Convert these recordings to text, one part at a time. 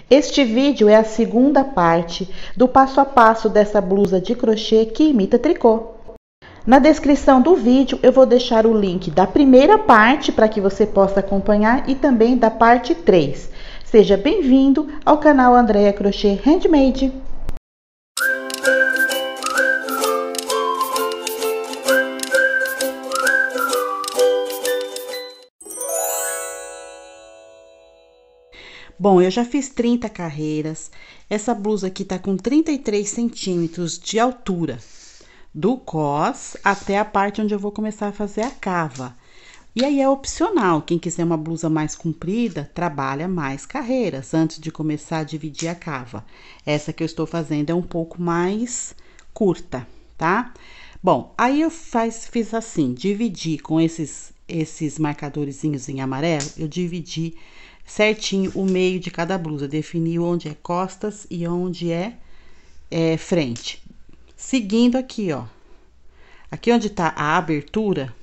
Este vídeo é a segunda parte do passo a passo dessa blusa de crochê que imita tricô. Na descrição do vídeo eu vou deixar o link da primeira parte para que você possa acompanhar e também da parte 3. Seja bem-vindo ao canal Andréa Crochê Handmade. Bom, eu já fiz 30 carreiras. Essa blusa aqui tá com 33 centímetros de altura, do cós até a parte onde eu vou começar a fazer a cava. E aí é opcional, quem quiser uma blusa mais comprida, trabalha mais carreiras antes de começar a dividir a cava. Essa que eu estou fazendo é um pouco mais curta, tá? Bom, aí eu fiz assim, dividi com esses marcadorzinhos em amarelo, eu dividi certinho o meio de cada blusa, defini onde é costas e onde é frente. Seguindo aqui, ó, aqui onde tá a abertura,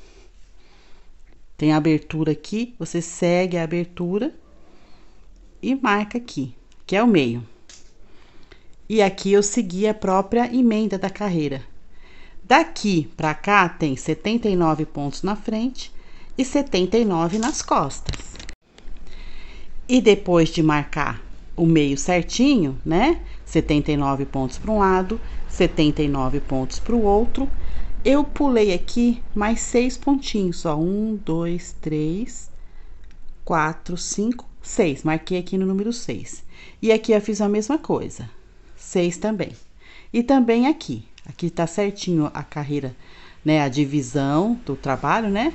tem a abertura aqui, você segue a abertura e marca aqui, que é o meio. E aqui eu segui a própria emenda da carreira. Daqui pra cá tem 79 pontos na frente e 79 nas costas. E depois de marcar o meio certinho, né? 79 pontos para um lado, 79 pontos para o outro. Eu pulei aqui mais 6 pontinhos, ó. 1, 2, 3, 4, 5, 6. Marquei aqui no número 6. E aqui eu fiz a mesma coisa. 6 também. E também aqui. Aqui tá certinho a carreira, né? A divisão do trabalho, né?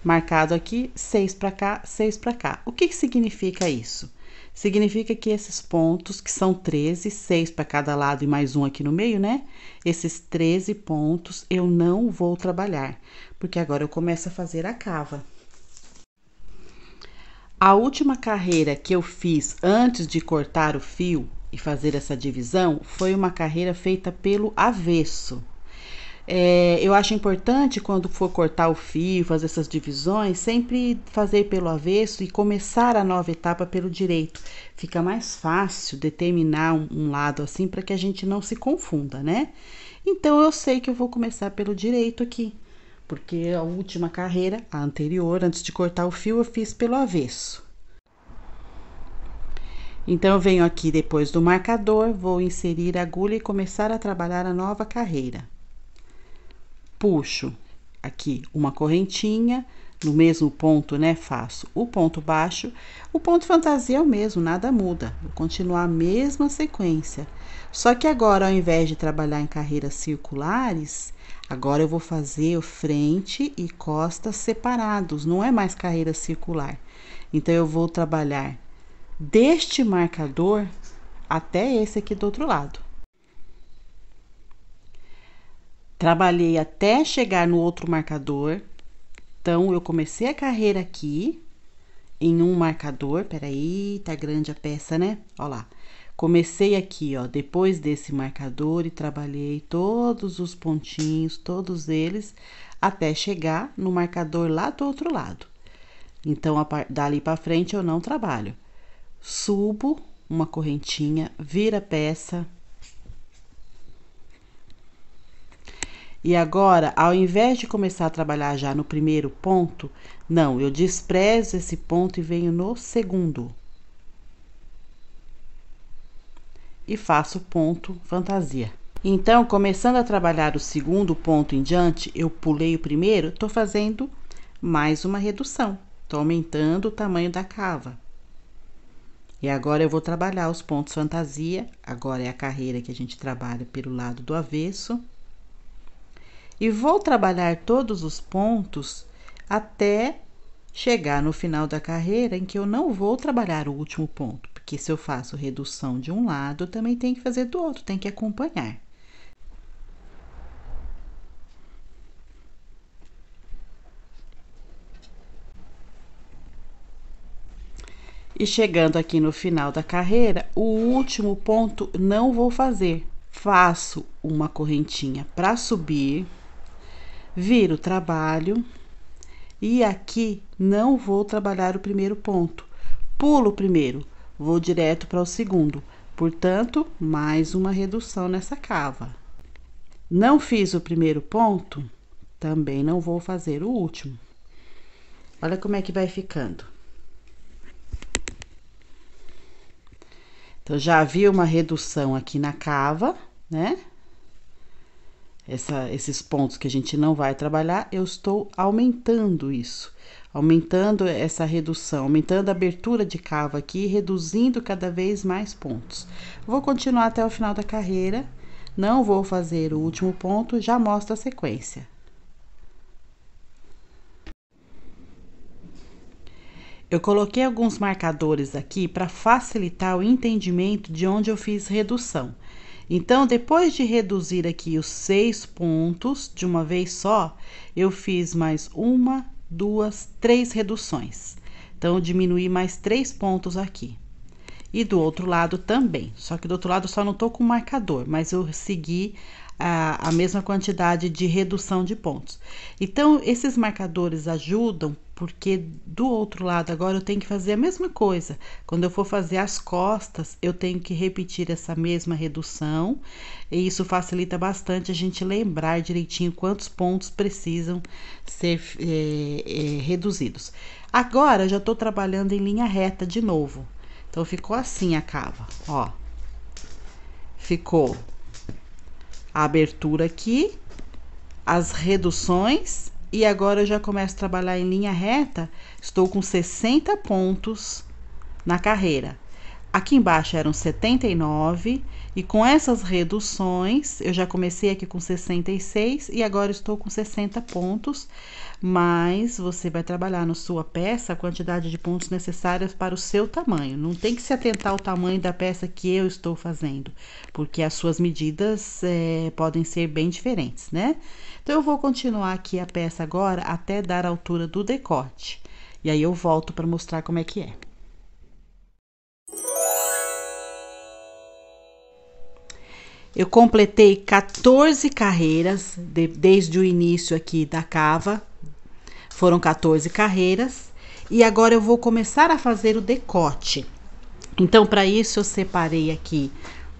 Marcado aqui, 6 para cá, 6 para cá. O que que significa isso? Significa que esses pontos, que são 13, 6 para cada lado e mais um aqui no meio, né? Esses 13 pontos eu não vou trabalhar, porque agora eu começo a fazer a cava. A última carreira que eu fiz antes de cortar o fio e fazer essa divisão foi uma carreira feita pelo avesso. Eu acho importante, quando for cortar o fio, fazer essas divisões, sempre fazer pelo avesso e começar a nova etapa pelo direito. Fica mais fácil determinar um lado assim, para que a gente não se confunda, né? Então, eu sei que eu vou começar pelo direito aqui, porque a última carreira, a anterior, antes de cortar o fio, eu fiz pelo avesso. Então, eu venho aqui depois do marcador, vou inserir a agulha e começar a trabalhar a nova carreira. Puxo aqui uma correntinha, no mesmo ponto, né, faço o ponto baixo. O ponto fantasia é o mesmo, nada muda, vou continuar a mesma sequência. Só que agora, ao invés de trabalhar em carreiras circulares, agora eu vou fazer frente e costas separados, não é mais carreira circular. Então, eu vou trabalhar deste marcador até esse aqui do outro lado. Trabalhei até chegar no outro marcador. Então, eu comecei a carreira aqui, em um marcador. Peraí, tá grande a peça, né? Ó lá. Comecei aqui, ó, depois desse marcador e trabalhei todos os pontinhos, todos eles, até chegar no marcador lá do outro lado. Então, dali pra frente eu não trabalho. Subo uma correntinha, vira a peça. E agora, ao invés de começar a trabalhar já no primeiro ponto, não, eu desprezo esse ponto e venho no segundo. E faço ponto fantasia. Então, começando a trabalhar o segundo ponto em diante, eu pulei o primeiro, tô fazendo mais uma redução. Tô aumentando o tamanho da cava. E agora eu vou trabalhar os pontos fantasia. Agora é a carreira que a gente trabalha pelo lado do avesso. E vou trabalhar todos os pontos até chegar no final da carreira, em que eu não vou trabalhar o último ponto, porque se eu faço redução de um lado, eu também tenho que fazer do outro, tem que acompanhar. E chegando aqui no final da carreira, o último ponto não vou fazer. Faço uma correntinha para subir, viro o trabalho e aqui não vou trabalhar o primeiro ponto. Pulo o primeiro, vou direto para o segundo. Portanto, mais uma redução nessa cava. Não fiz o primeiro ponto, também não vou fazer o último. Olha como é que vai ficando. Então, já havia uma redução aqui na cava, né? Esses pontos que a gente não vai trabalhar, eu estou aumentando isso. Aumentando essa redução, aumentando a abertura de cava aqui, reduzindo cada vez mais pontos. Vou continuar até o final da carreira, não vou fazer o último ponto, já mostro a sequência. Eu coloquei alguns marcadores aqui para facilitar o entendimento de onde eu fiz redução. Então, depois de reduzir aqui os 6 pontos de uma vez só, eu fiz mais 1, 2, 3 reduções. Então, eu diminuí mais 3 pontos aqui. E do outro lado também, só que do outro lado eu só não tô com marcador, mas eu segui a mesma quantidade de redução de pontos. Então, esses marcadores ajudam, porque do outro lado agora eu tenho que fazer a mesma coisa. Quando eu for fazer as costas, eu tenho que repetir essa mesma redução, e isso facilita bastante a gente lembrar direitinho quantos pontos precisam ser reduzidos. Agora, já tô trabalhando em linha reta de novo. Então, ficou assim a cava, ó. Ficou a abertura aqui, as reduções, e agora eu já começo a trabalhar em linha reta. Estou com 60 pontos na carreira. Aqui embaixo eram 79, e com essas reduções, eu já comecei aqui com 66, e agora estou com 60 pontos, mas você vai trabalhar na sua peça a quantidade de pontos necessários para o seu tamanho. Não tem que se atentar ao tamanho da peça que eu estou fazendo, porque as suas medidas podem ser bem diferentes, né? Então, eu vou continuar aqui a peça agora até dar a altura do decote. E aí, eu volto para mostrar como é que é. Eu completei 14 carreiras desde o início aqui da cava. Foram 14 carreiras. E agora eu vou começar a fazer o decote. Então, para isso, eu separei aqui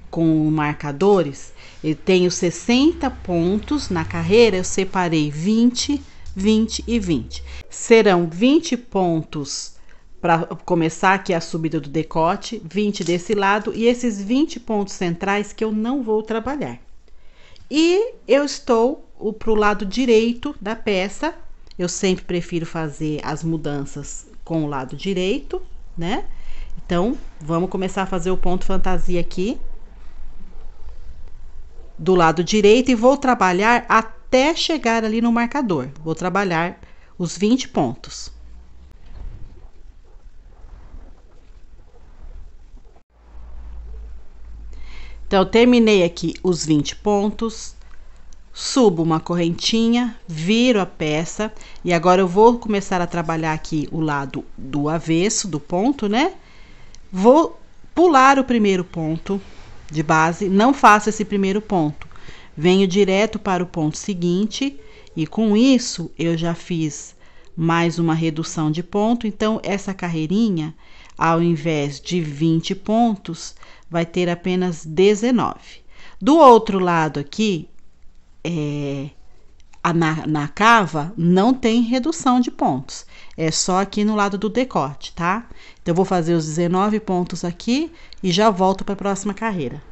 com marcadores. Eu tenho 60 pontos na carreira, eu separei 20, 20 e 20. Serão 20 pontos para começar aqui a subida do decote, 20 desse lado, e esses 20 pontos centrais que eu não vou trabalhar. E eu estou pro lado direito da peça. Eu sempre prefiro fazer as mudanças com o lado direito, né? Então, vamos começar a fazer o ponto fantasia aqui do lado direito, e vou trabalhar até chegar ali no marcador. Vou trabalhar os 20 pontos. Então, eu terminei aqui os 20 pontos, subo uma correntinha, viro a peça, e agora eu vou começar a trabalhar aqui o lado do avesso do ponto, né? Vou pular o primeiro ponto de base, não faço esse primeiro ponto, venho direto para o ponto seguinte, e com isso eu já fiz mais uma redução de ponto. Então, essa carreirinha, ao invés de 20 pontos, vai ter apenas 19. Do outro lado aqui, na cava, não tem redução de pontos. É só aqui no lado do decote, tá? Então, eu vou fazer os 19 pontos aqui e já volto para a próxima carreira.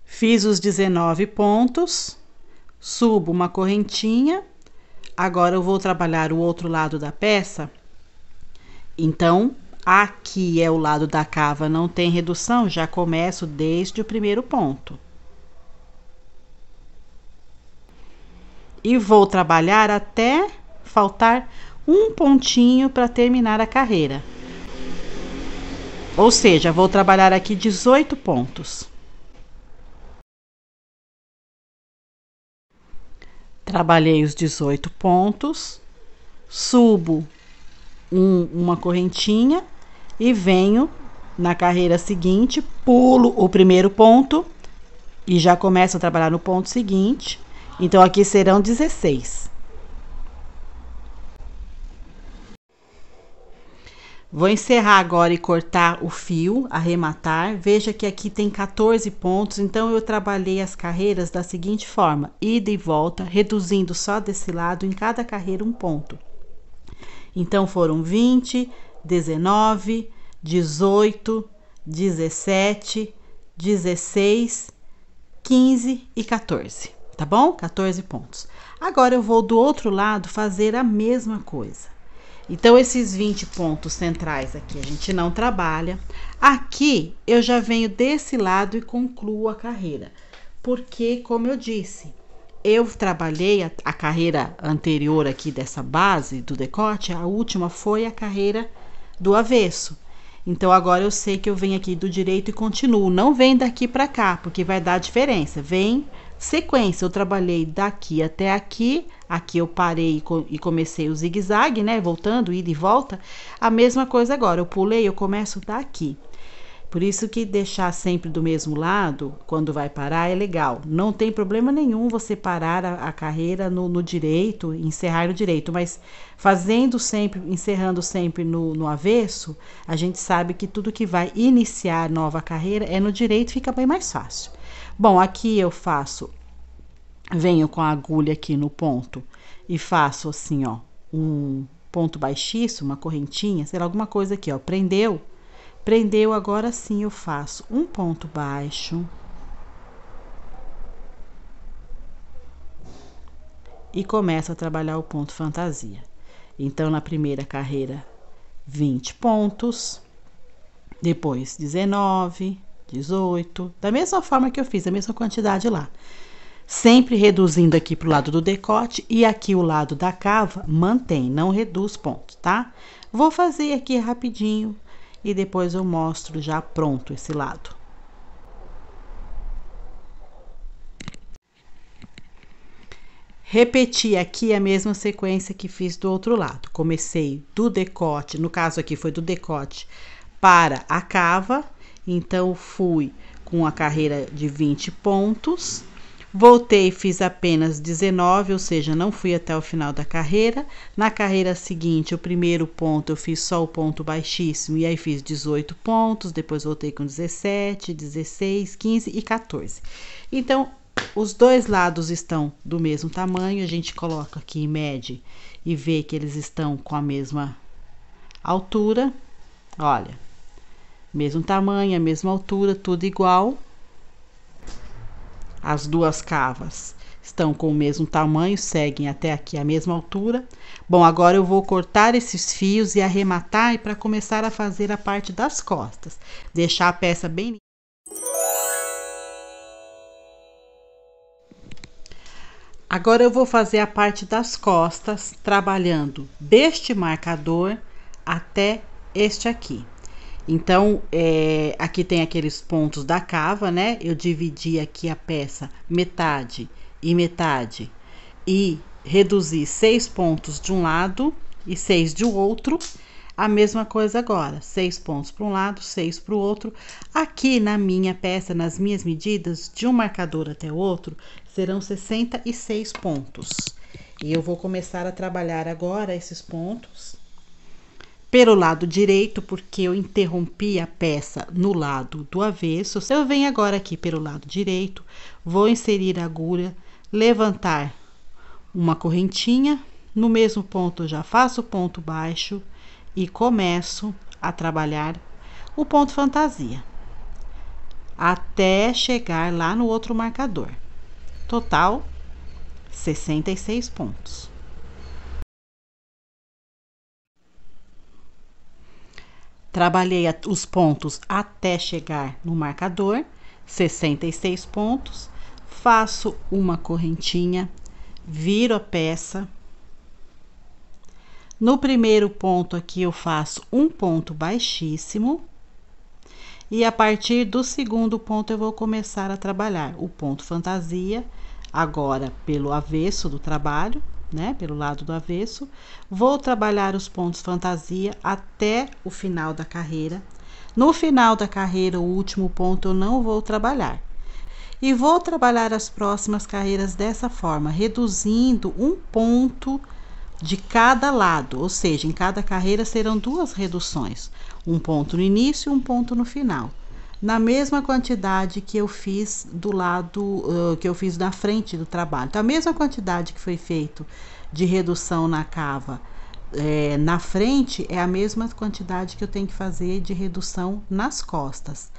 Fiz os 19 pontos, subo uma correntinha. Agora, eu vou trabalhar o outro lado da peça. Então, aqui é o lado da cava, não tem redução, já começo desde o primeiro ponto. E vou trabalhar até faltar um pontinho para terminar a carreira. Ou seja, vou trabalhar aqui 18 pontos. Trabalhei os 18 pontos, subo uma correntinha e venho na carreira seguinte, pulo o primeiro ponto e já começo a trabalhar no ponto seguinte. Então, aqui serão 16. Vou encerrar agora e cortar o fio, arrematar. Veja que aqui tem 14 pontos, então eu trabalhei as carreiras da seguinte forma: ida e volta, reduzindo só desse lado em cada carreira um ponto. Então foram 20, 19, 18, 17, 16, 15 e 14, tá bom? 14 pontos. Agora eu vou do outro lado fazer a mesma coisa. Então, esses 20 pontos centrais aqui a gente não trabalha. Aqui, eu já venho desse lado e concluo a carreira. Porque, como eu disse, eu trabalhei a carreira anterior aqui dessa base do decote, a última foi a carreira do avesso. Então, agora eu sei que eu venho aqui do direito e continuo. Não vem daqui pra cá, porque vai dar diferença. Vem sequência, eu trabalhei daqui até aqui, aqui eu parei e comecei o zigue-zague, né, voltando, ida e volta, a mesma coisa agora, eu pulei, eu começo daqui. Por isso que deixar sempre do mesmo lado, quando vai parar, é legal. Não tem problema nenhum você parar a carreira no direito, encerrar no direito, mas fazendo sempre, encerrando sempre no avesso, a gente sabe que tudo que vai iniciar nova carreira é no direito, fica bem mais fácil. Bom, aqui eu faço, venho com a agulha aqui no ponto e faço assim, ó, um ponto baixíssimo, uma correntinha, sei lá, alguma coisa aqui, ó, prendeu, agora sim eu faço um ponto baixo e começo a trabalhar o ponto fantasia. Então, na primeira carreira, 20 pontos, depois 19, 18, da mesma forma que eu fiz, a mesma quantidade lá. Sempre reduzindo aqui pro lado do decote e aqui o lado da cava mantém, não reduz pontos, tá? Vou fazer aqui rapidinho e depois eu mostro já pronto esse lado. Repeti aqui a mesma sequência que fiz do outro lado. Comecei do decote, no caso aqui foi do decote para a cava. Então, fui com a carreira de 20 pontos, voltei, fiz apenas 19, ou seja, não fui até o final da carreira. Na carreira seguinte, o primeiro ponto, eu fiz só o ponto baixíssimo, e aí fiz 18 pontos, depois voltei com 17, 16, 15 e 14. Então, os dois lados estão do mesmo tamanho, a gente coloca aqui e mede e vê que eles estão com a mesma altura, olha. Mesmo tamanho, a mesma altura, tudo igual. As duas cavas estão com o mesmo tamanho, seguem até aqui a mesma altura. Bom, agora eu vou cortar esses fios e arrematar para começar a fazer a parte das costas. Deixar a peça bem... Agora eu vou fazer a parte das costas, trabalhando deste marcador até este aqui. Então, aqui tem aqueles pontos da cava, né? Eu dividi aqui a peça metade e reduzi 6 pontos de um lado e 6 de outro. A mesma coisa agora, 6 pontos para um lado, 6 para o outro. Aqui na minha peça, nas minhas medidas, de um marcador até o outro, serão 66 pontos. E eu vou começar a trabalhar agora esses pontos pelo lado direito, porque eu interrompi a peça no lado do avesso. Eu venho agora aqui pelo lado direito, vou inserir a agulha, levantar uma correntinha, no mesmo ponto eu já faço o ponto baixo e começo a trabalhar o ponto fantasia, até chegar lá no outro marcador. Total, 66 pontos. Trabalhei os pontos até chegar no marcador, 66 pontos. Faço uma correntinha, viro a peça. No primeiro ponto aqui eu faço um ponto baixíssimo. E a partir do segundo ponto eu vou começar a trabalhar o ponto fantasia, agora pelo avesso do trabalho, né? Pelo lado do avesso. Vou trabalhar os pontos fantasia até o final da carreira. No final da carreira, o último ponto eu não vou trabalhar. E vou trabalhar as próximas carreiras dessa forma, reduzindo um ponto de cada lado, ou seja, em cada carreira serão 2 reduções, um ponto no início e um ponto no final, na mesma quantidade que eu fiz do lado, que eu fiz na frente do trabalho. Então, a mesma quantidade que foi feito de redução na cava na frente é a mesma quantidade que eu tenho que fazer de redução nas costas.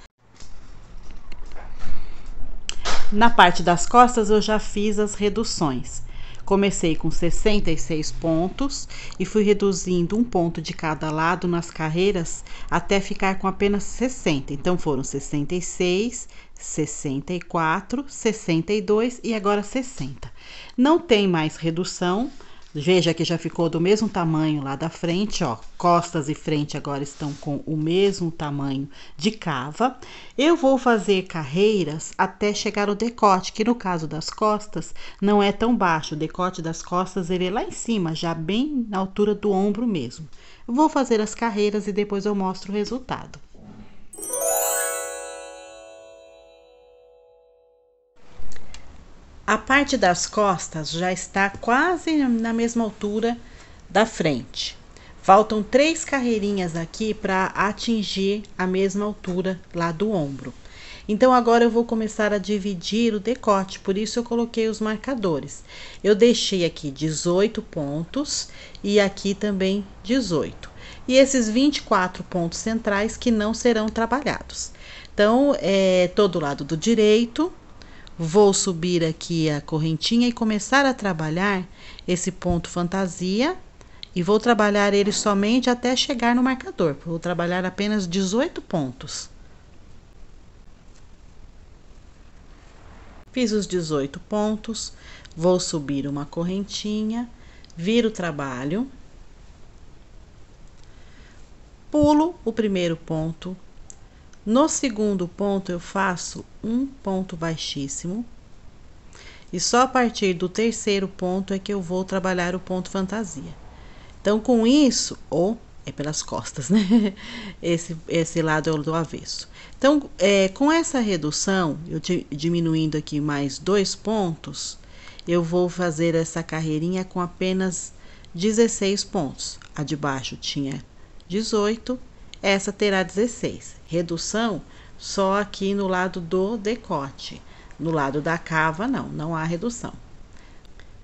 Na parte das costas eu já fiz as reduções. Comecei com 66 pontos e fui reduzindo um ponto de cada lado nas carreiras até ficar com apenas 60. Então foram 66, 64, 62 e agora 60. Não tem mais redução. Veja que já ficou do mesmo tamanho lá da frente, ó. Costas e frente agora estão com o mesmo tamanho de cava. Eu vou fazer carreiras até chegar ao decote, que no caso das costas não é tão baixo. O decote das costas ele é lá em cima, já bem na altura do ombro mesmo. Eu vou fazer as carreiras e depois eu mostro o resultado. A parte das costas já está quase na mesma altura da frente. Faltam 3 carreirinhas aqui para atingir a mesma altura lá do ombro. Então, agora eu vou começar a dividir o decote, por isso eu coloquei os marcadores. Eu deixei aqui 18 pontos e aqui também 18. E esses 24 pontos centrais que não serão trabalhados. Então, todo lado do direito. Vou subir aqui a correntinha e começar a trabalhar esse ponto fantasia e vou trabalhar ele somente até chegar no marcador. Vou trabalhar apenas 18 pontos. Fiz os 18 pontos, vou subir uma correntinha, viro o trabalho, pulo o primeiro ponto. No segundo ponto, eu faço um ponto baixíssimo. E só a partir do terceiro ponto é que eu vou trabalhar o ponto fantasia. Então, com isso, ou é pelas costas, né? Esse lado é o do avesso. Então, com essa redução, eu diminuindo aqui mais 2 pontos, eu vou fazer essa carreirinha com apenas 16 pontos. A de baixo tinha 18, essa terá 16. Redução só aqui no lado do decote. No lado da cava, não há redução.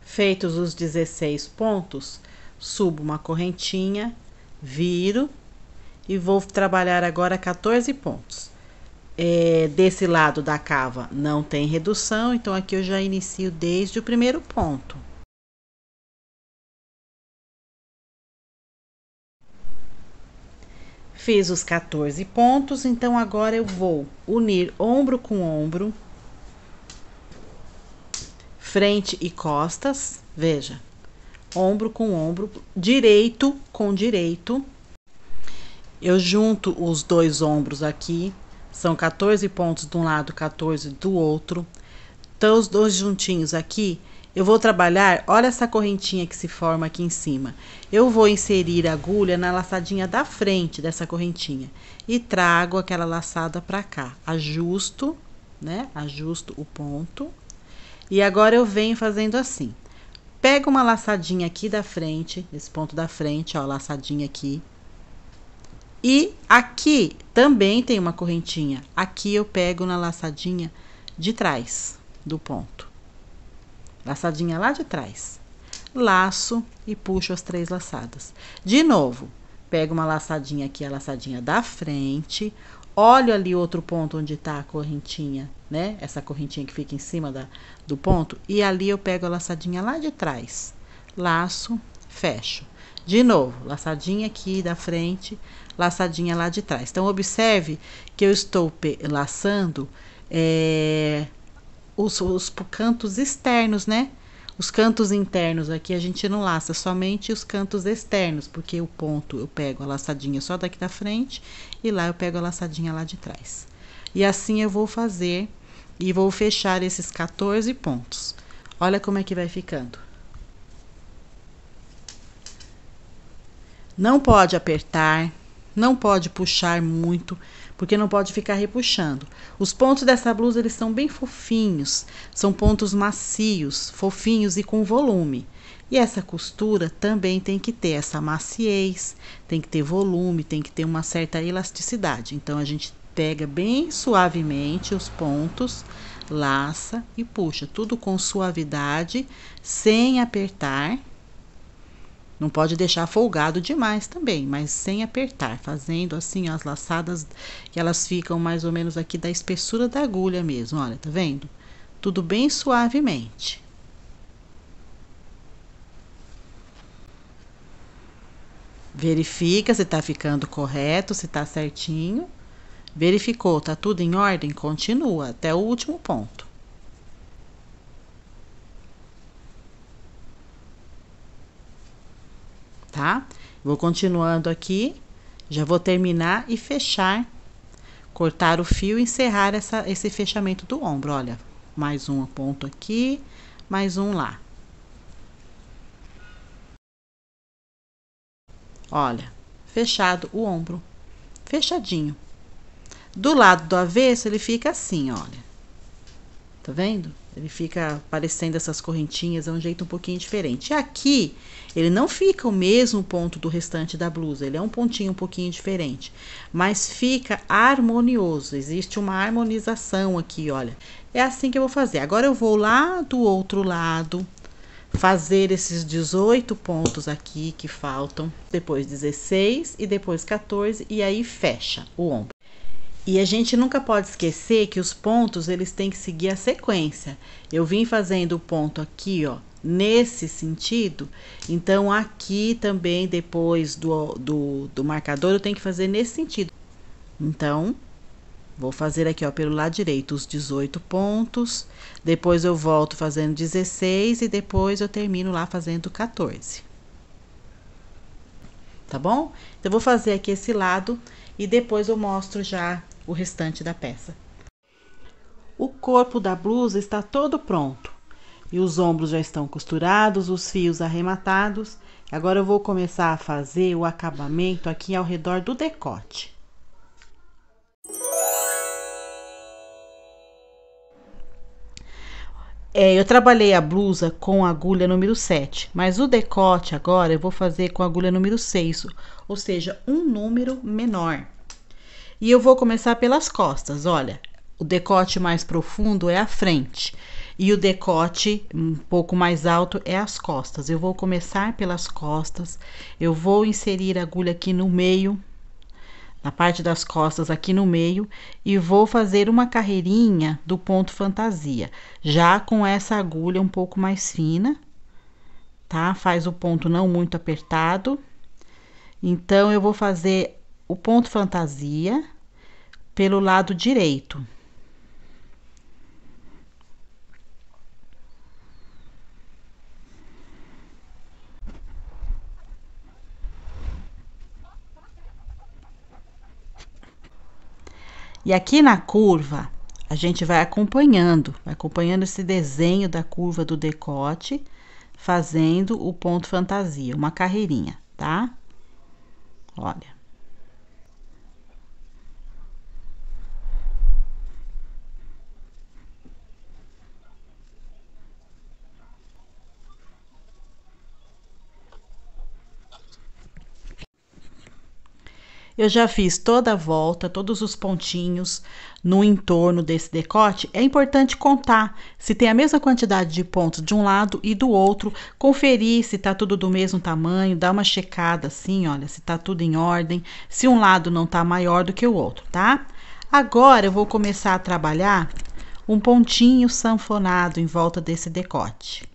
Feitos os 16 pontos, subo uma correntinha, viro e vou trabalhar agora 14 pontos. Desse lado da cava não tem redução, então aqui eu já inicio desde o primeiro ponto. Fiz os 14 pontos, então agora eu vou unir ombro com ombro, frente e costas, veja, ombro com ombro, direito com direito. Eu junto os 2 ombros aqui, são 14 pontos de um lado, 14 do outro. Então, os 2 juntinhos aqui, eu vou trabalhar, olha essa correntinha que se forma aqui em cima. Eu vou inserir a agulha na laçadinha da frente dessa correntinha e trago aquela laçada para cá. Ajusto, né? Ajusto o ponto. E agora eu venho fazendo assim. Pego uma laçadinha aqui da frente, esse ponto da frente, ó, laçadinha aqui. E aqui também tem uma correntinha. Aqui eu pego na laçadinha de trás do ponto. Laçadinha lá de trás. Laço e puxo as 3 laçadas. De novo, pego uma laçadinha aqui, a laçadinha da frente. Olho ali outro ponto onde tá a correntinha, né? Essa correntinha que fica em cima do ponto. E ali eu pego a laçadinha lá de trás. Laço, fecho. De novo, laçadinha aqui da frente, laçadinha lá de trás. Então, observe que eu estou laçando os cantos externos, né? Os cantos internos aqui a gente não laça, somente os cantos externos, porque o ponto eu pego a laçadinha só daqui da frente e lá eu pego a laçadinha lá de trás. E assim eu vou fazer e vou fechar esses 14 pontos. Olha como é que vai ficando. Não pode apertar, não pode puxar muito, porque não pode ficar repuxando. Os pontos dessa blusa, eles são bem fofinhos, são pontos macios, fofinhos e com volume. E essa costura também tem que ter essa maciez, tem que ter volume, tem que ter uma certa elasticidade. Então, a gente pega bem suavemente os pontos, laça e puxa, tudo com suavidade, sem apertar. Não pode deixar folgado demais também, mas sem apertar, fazendo assim, ó, as laçadas, que elas ficam mais ou menos aqui da espessura da agulha mesmo, olha, tá vendo? Tudo bem suavemente. Verifica se tá ficando correto, se tá certinho. Verificou, tá tudo em ordem? Continua até o último ponto. Tá? Vou continuando aqui, já vou terminar e fechar, cortar o fio e encerrar esse fechamento do ombro. Olha, mais um ponto aqui, mais um lá. Olha, fechado o ombro, fechadinho. Do lado do avesso, ele fica assim, olha. Tá vendo? Ele fica parecendo essas correntinhas, é um jeito um pouquinho diferente. E aqui, ele não fica o mesmo ponto do restante da blusa, ele é um pontinho um pouquinho diferente. Mas fica harmonioso, existe uma harmonização aqui, olha. É assim que eu vou fazer. Agora, eu vou lá do outro lado, fazer esses 18 pontos aqui que faltam, depois 16 e depois 14, e aí fecha o ombro. E a gente nunca pode esquecer que os pontos, eles têm que seguir a sequência. Eu vim fazendo o ponto aqui, ó, nesse sentido, então aqui também, depois do marcador, eu tenho que fazer nesse sentido. Então, vou fazer aqui, ó, pelo lado direito, os 18 pontos, depois eu volto fazendo 16 e depois eu termino lá fazendo 14. Tá bom? Então, eu vou fazer aqui esse lado e depois eu mostro já o restante da peça. O corpo da blusa está todo pronto. E os ombros já estão costurados, os fios arrematados. Agora eu vou começar a fazer o acabamento aqui ao redor do decote. Eu trabalhei a blusa com a agulha número 7, mas o decote agora eu vou fazer com a agulha número 6, ou seja, um número menor. E eu vou começar pelas costas, olha, o decote mais profundo é a frente e o decote um pouco mais alto é as costas. Eu vou começar pelas costas, eu vou inserir a agulha aqui no meio, na parte das costas aqui no meio, e vou fazer uma carreirinha do ponto fantasia, já com essa agulha um pouco mais fina, tá? Faz o ponto não muito apertado. Então, eu vou fazer o ponto fantasia pelo lado direito. E aqui na curva, a gente vai acompanhando esse desenho da curva do decote, fazendo o ponto fantasia, uma carreirinha, tá? Olha. Eu já fiz toda a volta, todos os pontinhos no entorno desse decote. É importante contar se tem a mesma quantidade de pontos de um lado e do outro, conferir se tá tudo do mesmo tamanho, dar uma checada assim, olha, se tá tudo em ordem, se um lado não tá maior do que o outro, tá? Agora eu vou começar a trabalhar um pontinho sanfonado em volta desse decote.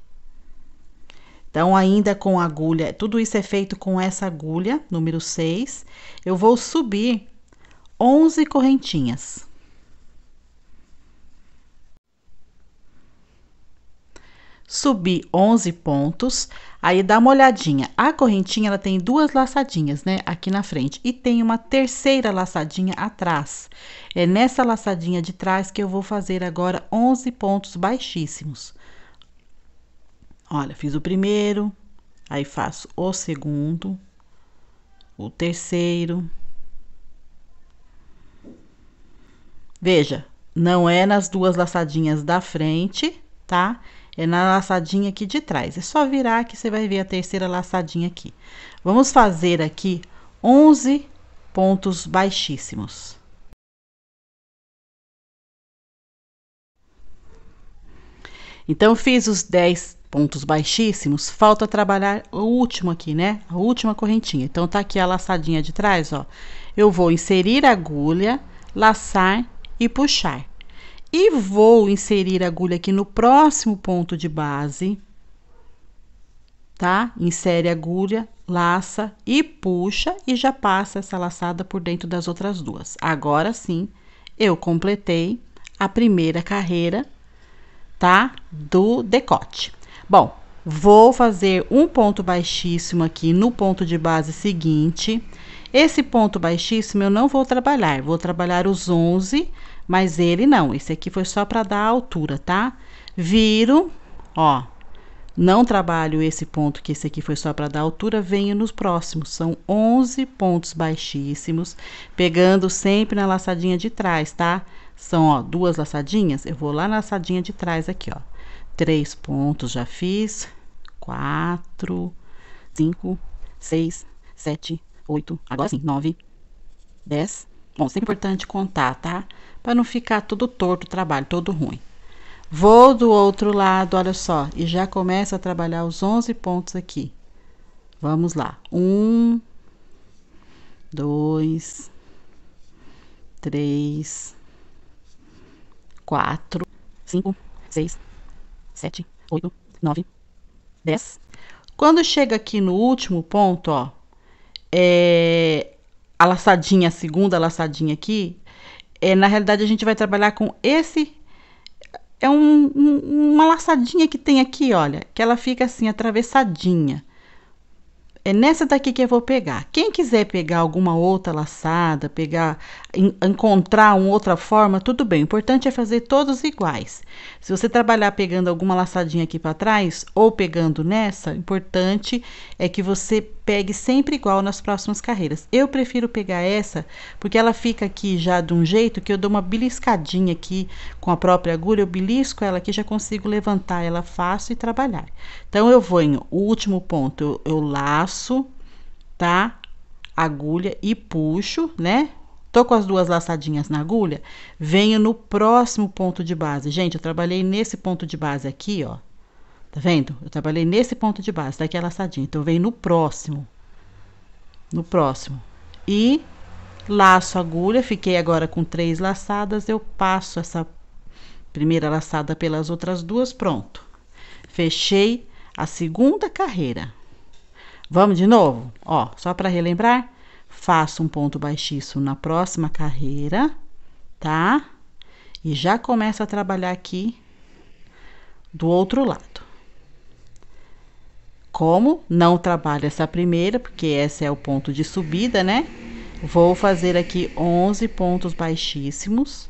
Então, ainda com agulha, tudo isso é feito com essa agulha, número 6. Eu vou subir 11 correntinhas. Subi 11 pontos, aí dá uma olhadinha. A correntinha, ela tem duas laçadinhas, né, aqui na frente. E tem uma terceira laçadinha atrás. É nessa laçadinha de trás que eu vou fazer agora 11 pontos baixíssimos. Olha, fiz o primeiro, aí faço o segundo, o terceiro. Veja, não é nas duas laçadinhas da frente, tá? é na laçadinha aqui de trás. É só virar que você vai ver a terceira laçadinha aqui. Vamos fazer aqui 11 pontos baixíssimos. Então, fiz os 10 pontos baixíssimos, falta trabalhar o último aqui, né? A última correntinha. Então, tá aqui a laçadinha de trás, ó. Eu vou inserir a agulha, laçar e puxar. E vou inserir a agulha aqui no próximo ponto de base, tá? Insere a agulha, laça e puxa e já passa essa laçada por dentro das outras duas. Agora sim, eu completei a primeira carreira, tá? Do decote. Bom, vou fazer um ponto baixíssimo aqui no ponto de base seguinte. Esse ponto baixíssimo eu não vou trabalhar os 11, mas ele não. Esse aqui foi só para dar a altura, tá? Viro, ó. Não trabalho esse ponto, que esse aqui foi só para dar altura, venho nos próximos. São 11 pontos baixíssimos, pegando sempre na laçadinha de trás, tá? São, ó, 2 laçadinhas, eu vou lá na laçadinha de trás aqui, ó. 3 pontos já fiz, 4, 5, 6, 7, 8, agora sim, 9, 10. Bom, sempre é importante contar, tá? Para não ficar todo torto o trabalho, todo ruim. Vou do outro lado, olha só, e já começo a trabalhar os 11 pontos aqui. Vamos lá. 1, 2, 3, 4, 5, 6, 7, 8, 9, 10. Quando chega aqui no último ponto, ó, a laçadinha, a segunda laçadinha aqui, na realidade a gente vai trabalhar com esse, uma laçadinha que tem aqui, olha, que ela fica assim, atravessadinha. É nessa daqui que eu vou pegar. Quem quiser pegar alguma outra laçada, encontrar uma outra forma, tudo bem. O importante é fazer todos iguais. Se você trabalhar pegando alguma laçadinha aqui para trás, ou pegando nessa, o importante é que você pegue sempre igual nas próximas carreiras. Eu prefiro pegar essa, porque ela fica aqui já de um jeito que eu dou uma beliscadinha aqui com a própria agulha, eu belisco ela aqui, já consigo levantar ela fácil e trabalhar. Então, eu vou o último ponto, eu laço, tá? Agulha e puxo, né? Tô com as 2 laçadinhas na agulha, venho no próximo ponto de base. Gente, eu trabalhei nesse ponto de base aqui, ó. Tá vendo? Eu trabalhei nesse ponto de base, daqui a laçadinha. Então, eu venho no próximo. No próximo. E laço a agulha, fiquei agora com 3 laçadas, eu passo essa primeira laçada pelas outras 2, pronto. Fechei a segunda carreira. Vamos de novo? Ó, só para relembrar, faço um ponto baixíssimo na próxima carreira, tá? E já começo a trabalhar aqui do outro lado. Como não trabalho essa primeira, porque esse é o ponto de subida, né? Vou fazer aqui 11 pontos baixíssimos.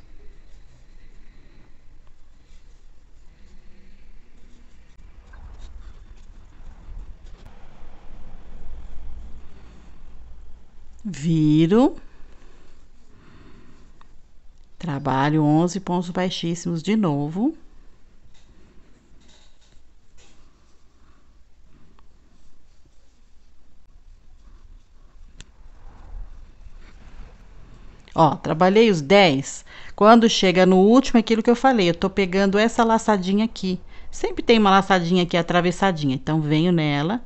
Viro. Trabalho 11 pontos baixíssimos de novo. Ó, trabalhei os 10. Quando chega no último, é aquilo que eu falei, eu tô pegando essa laçadinha aqui. Sempre tem uma laçadinha aqui atravessadinha. Então, venho nela,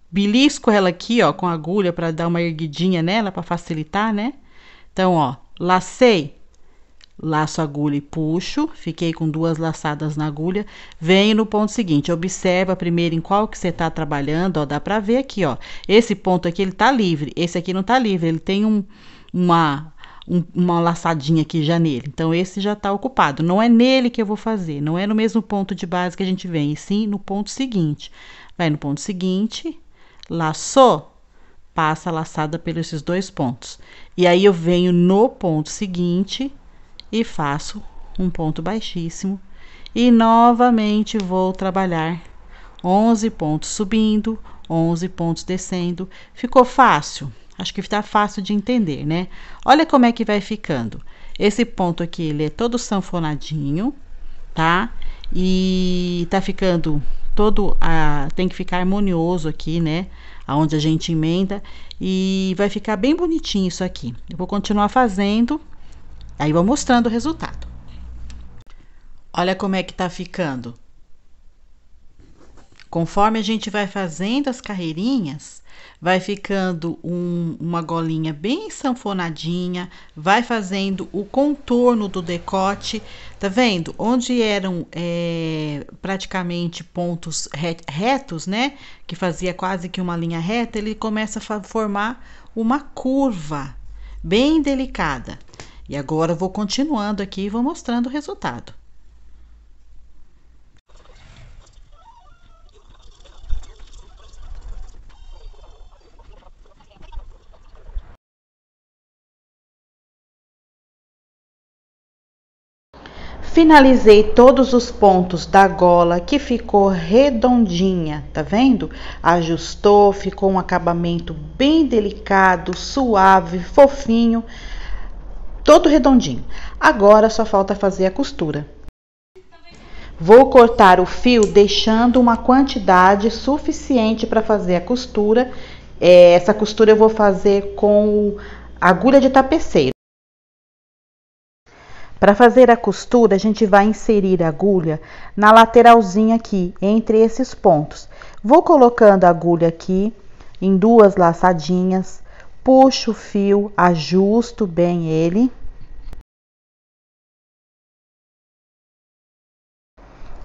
belisco ela aqui, ó, com a agulha para dar uma erguidinha nela, para facilitar, né? Então, ó, lacei, laço a agulha e puxo, fiquei com 2 laçadas na agulha, venho no ponto seguinte, observa primeiro em qual que você tá trabalhando, ó, dá pra ver aqui, ó, esse ponto aqui, ele tá livre, esse aqui não tá livre, ele tem uma laçadinha aqui já nele, então esse já tá ocupado, não é nele que eu vou fazer, não é no mesmo ponto de base que a gente vem, e sim no ponto seguinte. Vai no ponto seguinte, laçou, passa a laçada pelos esses 2 pontos, e aí eu venho no ponto seguinte e faço um ponto baixíssimo, e novamente vou trabalhar 11 pontos subindo, 11 pontos descendo. Ficou fácil? Acho que tá fácil de entender, né? Olha como é que vai ficando. Esse ponto aqui, ele é todo sanfonadinho, tá? e tá ficando todo tem que ficar harmonioso aqui, né? Aonde a gente emenda, e vai ficar bem bonitinho isso aqui. Eu vou continuar fazendo, aí vou mostrando o resultado. Olha como é que tá ficando. Conforme a gente vai fazendo as carreirinhas, vai ficando uma golinha bem sanfonadinha, vai fazendo o contorno do decote, tá vendo? Onde eram praticamente pontos retos, né? Que fazia quase que uma linha reta, ele começa a formar uma curva bem delicada. E agora eu vou continuando aqui e vou mostrando o resultado. Finalizei todos os pontos da gola, que ficou redondinha, tá vendo? Ajustou, ficou um acabamento bem delicado, suave, fofinho, todo redondinho. Agora só falta fazer a costura. Vou cortar o fio deixando uma quantidade suficiente para fazer a costura. Essa costura eu vou fazer com agulha de tapeceiro. Para fazer a costura, a gente vai inserir a agulha na lateralzinha aqui, entre esses pontos. Vou colocando a agulha aqui em 2 laçadinhas, puxo o fio, ajusto bem ele.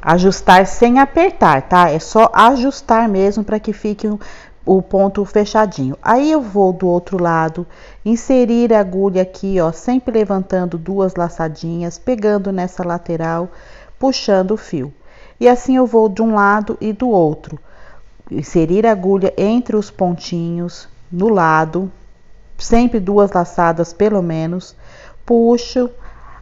Ajustar sem apertar, tá? É só ajustar mesmo para que fique o ponto fechadinho. Aí eu vou do outro lado, inserir a agulha aqui, ó, sempre levantando 2 laçadinhas, pegando nessa lateral, puxando o fio. E assim eu vou de um lado e do outro. Inserir a agulha entre os pontinhos, no lado, sempre 2 laçadas pelo menos, puxo,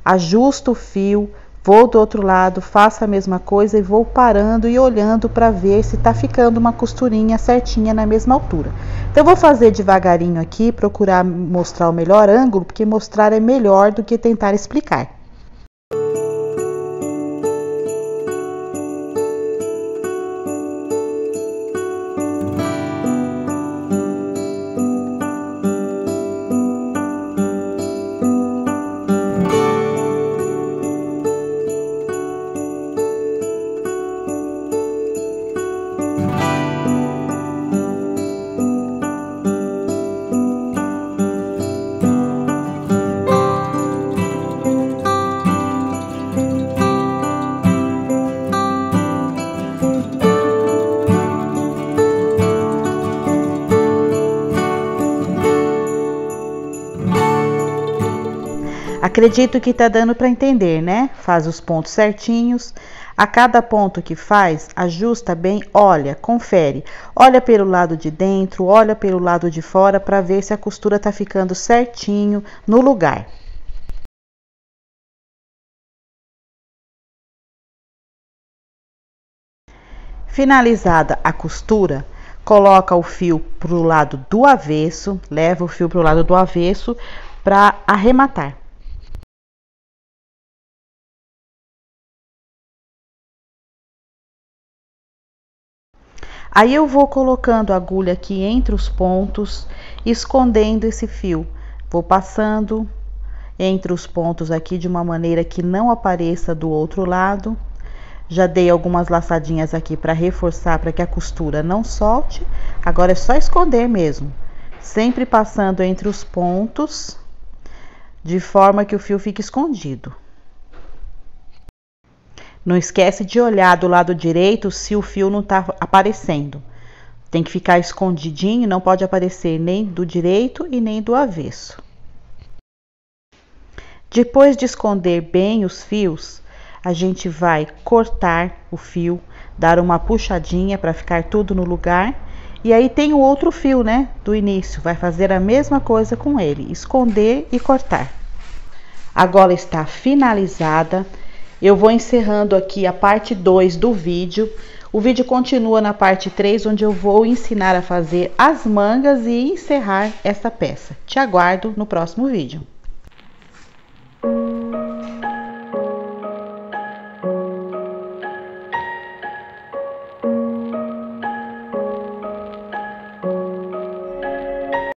ajusto o fio, vou do outro lado, faço a mesma coisa e vou parando e olhando para ver se tá ficando uma costurinha certinha na mesma altura. Então, eu vou fazer devagarinho aqui, procurar mostrar o melhor ângulo, porque mostrar é melhor do que tentar explicar. Acredito que tá dando para entender, né? Faz os pontos certinhos. A cada ponto que faz, ajusta bem, olha, confere. Olha pelo lado de dentro, olha pelo lado de fora para ver se a costura tá ficando certinho no lugar. Finalizada a costura, coloca o fio pro lado do avesso, leva o fio pro lado do avesso para arrematar. Aí eu vou colocando a agulha aqui entre os pontos, escondendo esse fio. Vou passando entre os pontos aqui de uma maneira que não apareça do outro lado. Já dei algumas laçadinhas aqui para reforçar, para que a costura não solte. Agora é só esconder mesmo, sempre passando entre os pontos, de forma que o fio fique escondido. Não esquece de olhar do lado direito se o fio não tá aparecendo. Tem que ficar escondidinho, não pode aparecer nem do direito e nem do avesso. Depois de esconder bem os fios, a gente vai cortar o fio, dar uma puxadinha para ficar tudo no lugar. E aí tem o outro fio, né, do início, vai fazer a mesma coisa com ele, esconder e cortar. A gola está finalizada. Eu vou encerrando aqui a parte 2 do vídeo. O vídeo continua na parte 3, onde eu vou ensinar a fazer as mangas e encerrar essa peça. Te aguardo no próximo vídeo.